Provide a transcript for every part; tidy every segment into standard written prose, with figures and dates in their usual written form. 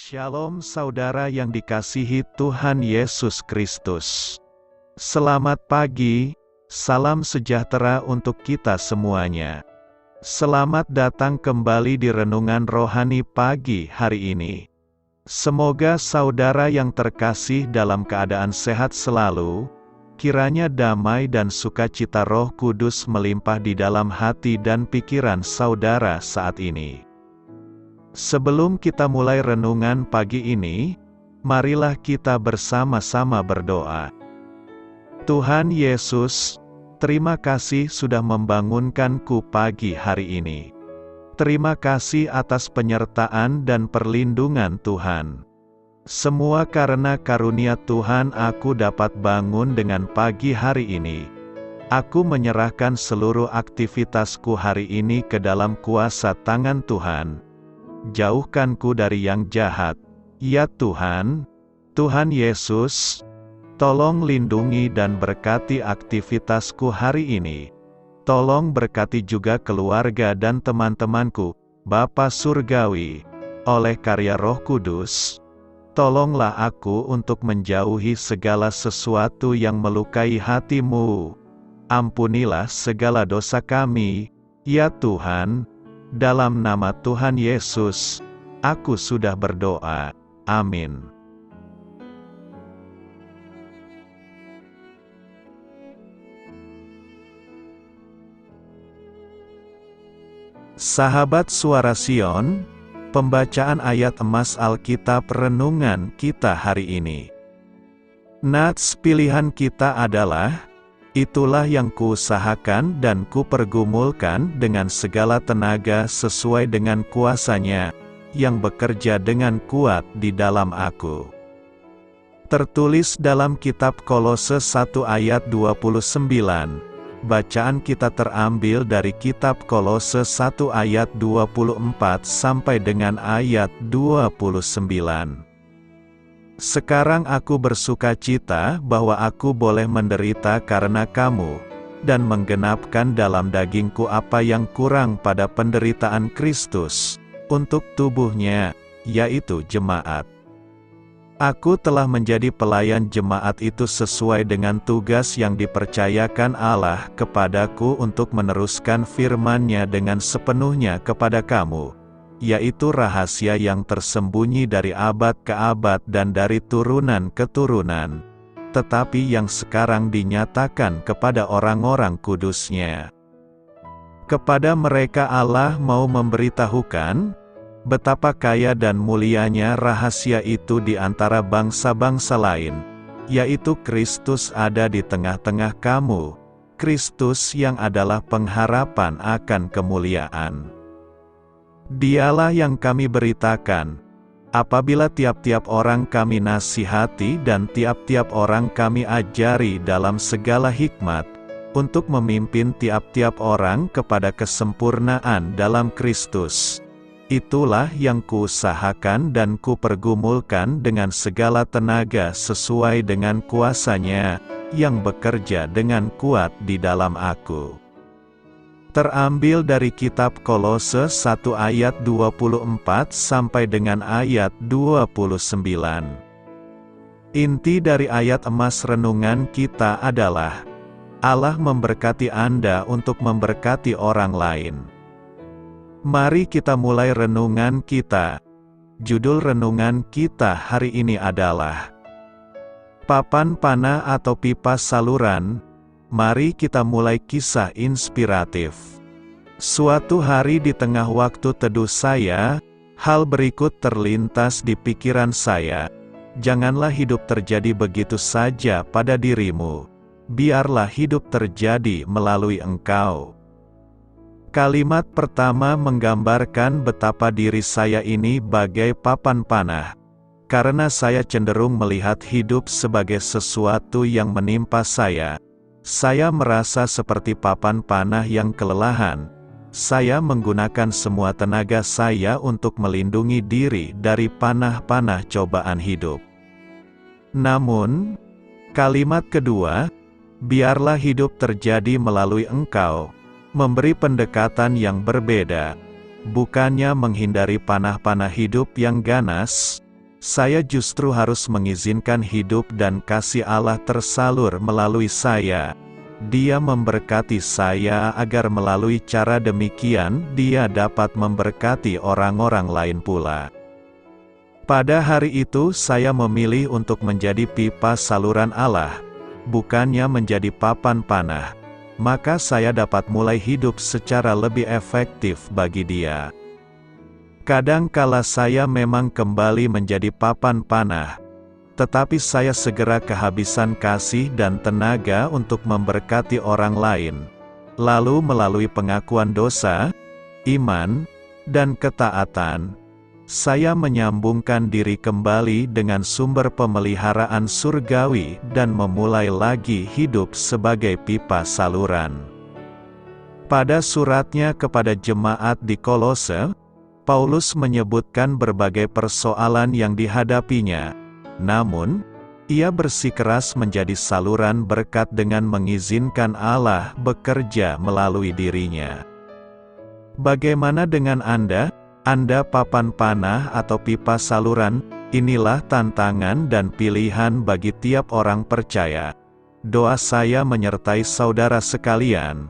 Shalom saudara yang dikasihi Tuhan Yesus Kristus. Selamat pagi, salam sejahtera untuk kita semuanya. Selamat datang kembali di Renungan Rohani pagi hari ini. Semoga saudara yang terkasih dalam keadaan sehat selalu, kiranya damai dan sukacita Roh Kudus melimpah di dalam hati dan pikiran saudara saat ini. Sebelum kita mulai renungan pagi ini, marilah kita bersama-sama berdoa. Tuhan Yesus, terima kasih sudah membangunkanku pagi hari ini. Terima kasih atas penyertaan dan perlindungan Tuhan. Semua karena karunia Tuhan aku dapat bangun dengan pagi hari ini. Aku menyerahkan seluruh aktivitasku hari ini ke dalam kuasa tangan Tuhan. Jauhkanku dari yang jahat, ya Tuhan. Tuhan Yesus, tolong lindungi dan berkati aktivitasku hari ini. Tolong berkati juga keluarga dan teman-temanku, Bapa Surgawi, oleh karya Roh Kudus. Tolonglah aku untuk menjauhi segala sesuatu yang melukai hati-Mu. Ampunilah segala dosa kami, ya Tuhan. Dalam nama Tuhan Yesus, aku sudah berdoa. Amin. Sahabat Suara Sion, pembacaan ayat emas Alkitab renungan kita hari ini. Nats pilihan kita adalah, itulah yang kuusahakan dan kupergumulkan dengan segala tenaga sesuai dengan kuasa-Nya, yang bekerja dengan kuat di dalam aku. Tertulis dalam kitab Kolose 1 ayat 29. Bacaan kita terambil dari kitab Kolose 1 ayat 24 sampai dengan ayat 29. Sekarang aku bersukacita bahwa aku boleh menderita karena kamu, dan menggenapkan dalam dagingku apa yang kurang pada penderitaan Kristus, untuk tubuhnya, yaitu jemaat. Aku telah menjadi pelayan jemaat itu sesuai dengan tugas yang dipercayakan Allah kepadaku untuk meneruskan firman-Nya dengan sepenuhnya kepada kamu, yaitu rahasia yang tersembunyi dari abad ke abad dan dari turunan ke turunan, tetapi yang sekarang dinyatakan kepada orang-orang kudus-Nya. Kepada mereka Allah mau memberitahukan, betapa kaya dan mulianya rahasia itu di antara bangsa-bangsa lain, yaitu Kristus ada di tengah-tengah kamu, Kristus yang adalah pengharapan akan kemuliaan. Dialah yang kami beritakan, apabila tiap-tiap orang kami nasihati dan tiap-tiap orang kami ajari dalam segala hikmat, untuk memimpin tiap-tiap orang kepada kesempurnaan dalam Kristus. Itulah yang kuusahakan dan kupergumulkan dengan segala tenaga sesuai dengan kuasa-Nya, yang bekerja dengan kuat di dalam aku. Terambil dari kitab Kolose 1 ayat 24 sampai dengan ayat 29. Inti dari ayat emas renungan kita adalah, Allah memberkati Anda untuk memberkati orang lain. Mari kita mulai renungan kita. Judul renungan kita hari ini adalah Papan Panah atau Pipa Saluran. Mari kita mulai kisah inspiratif. Suatu hari di tengah waktu teduh saya, hal berikut terlintas di pikiran saya. Janganlah hidup terjadi begitu saja pada dirimu. Biarlah hidup terjadi melalui engkau. Kalimat pertama menggambarkan betapa diri saya ini bagai papan panah. Karena saya cenderung melihat hidup sebagai sesuatu yang menimpa saya. Saya merasa seperti papan panah yang kelelahan. Saya menggunakan semua tenaga saya untuk melindungi diri dari panah-panah cobaan hidup. Namun, kalimat kedua, biarlah hidup terjadi melalui engkau, memberi pendekatan yang berbeda. Bukannya menghindari panah-panah hidup yang ganas, Saya justru harus mengizinkan hidup dan kasih Allah tersalur melalui saya. Dia memberkati saya agar melalui cara demikian Dia dapat memberkati orang-orang lain pula. Pada hari itu saya memilih untuk menjadi pipa saluran Allah, bukannya menjadi papan panah. Maka saya dapat mulai hidup secara lebih efektif bagi Dia. Kadang kala saya memang kembali menjadi papan panah, tetapi saya segera kehabisan kasih dan tenaga untuk memberkati orang lain. Lalu melalui pengakuan dosa, iman, dan ketaatan, saya menyambungkan diri kembali dengan sumber pemeliharaan surgawi dan memulai lagi hidup sebagai pipa saluran. Pada suratnya kepada jemaat di Kolose, Paulus menyebutkan berbagai persoalan yang dihadapinya. Namun, ia bersikeras menjadi saluran berkat dengan mengizinkan Allah bekerja melalui dirinya. Bagaimana dengan Anda? Anda papan panah atau pipa saluran? Inilah tantangan dan pilihan bagi tiap orang percaya. Doa saya menyertai saudara sekalian.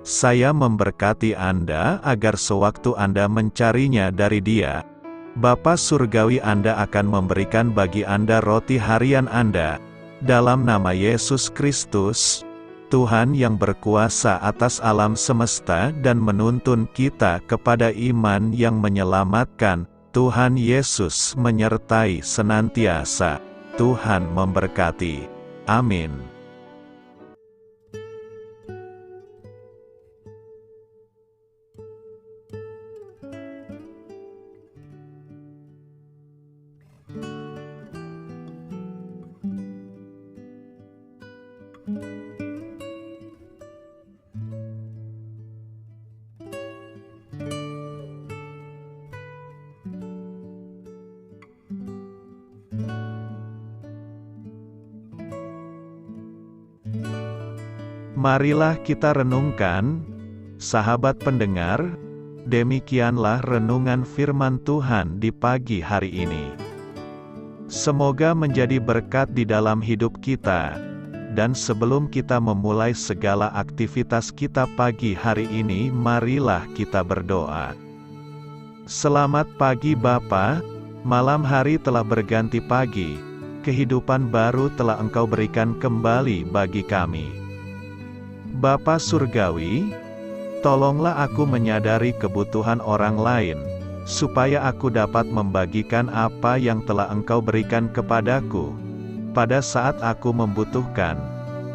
Saya memberkati Anda agar sewaktu Anda mencarinya dari Dia, Bapa Surgawi Anda akan memberikan bagi Anda roti harian Anda. Dalam nama Yesus Kristus, Tuhan yang berkuasa atas alam semesta dan menuntun kita kepada iman yang menyelamatkan, Tuhan Yesus menyertai senantiasa. Tuhan memberkati. Amin. Marilah kita renungkan, sahabat pendengar, demikianlah renungan firman Tuhan di pagi hari ini. Semoga menjadi berkat di dalam hidup kita, dan sebelum kita memulai segala aktivitas kita pagi hari ini, marilah kita berdoa. Selamat pagi Bapa, malam hari telah berganti pagi, kehidupan baru telah Engkau berikan kembali bagi kami. Bapa Surgawi, tolonglah aku menyadari kebutuhan orang lain, supaya aku dapat membagikan apa yang telah Engkau berikan kepadaku. Pada saat aku membutuhkan,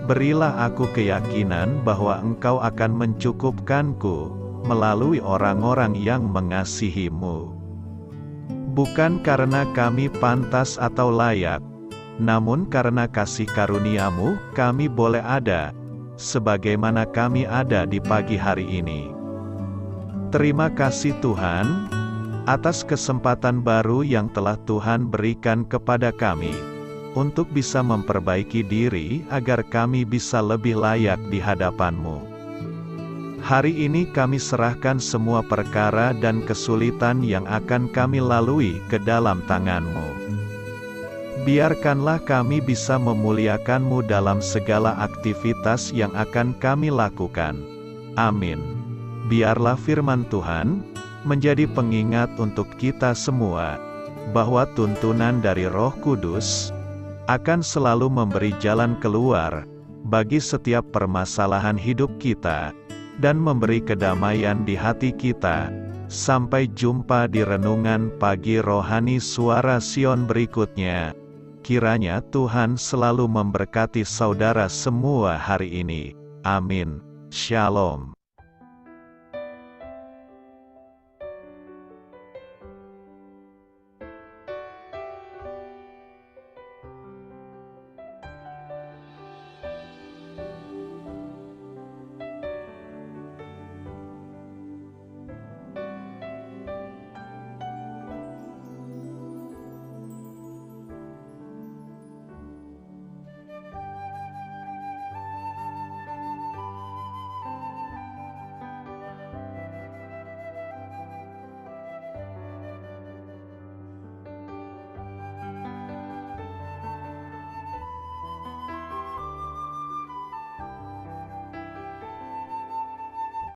berilah aku keyakinan bahwa Engkau akan mencukupkanku, melalui orang-orang yang mengasihi-Mu. Bukan karena kami pantas atau layak, namun karena kasih karunia-Mu, kami boleh ada, sebagaimana kami ada di pagi hari ini. Terima kasih Tuhan, atas kesempatan baru yang telah Tuhan berikan kepada kami, untuk bisa memperbaiki diri agar kami bisa lebih layak di hadapan-Mu. Hari ini kami serahkan semua perkara dan kesulitan yang akan kami lalui ke dalam tangan-Mu. Biarkanlah kami bisa memuliakan-Mu dalam segala aktivitas yang akan kami lakukan. Amin. Biarlah firman Tuhan menjadi pengingat untuk kita semua, bahwa tuntunan dari Roh Kudus akan selalu memberi jalan keluar bagi setiap permasalahan hidup kita, dan memberi kedamaian di hati kita. Sampai jumpa di renungan pagi rohani Suara Sion berikutnya. Kiranya Tuhan selalu memberkati saudara semua hari ini. Amin. Shalom.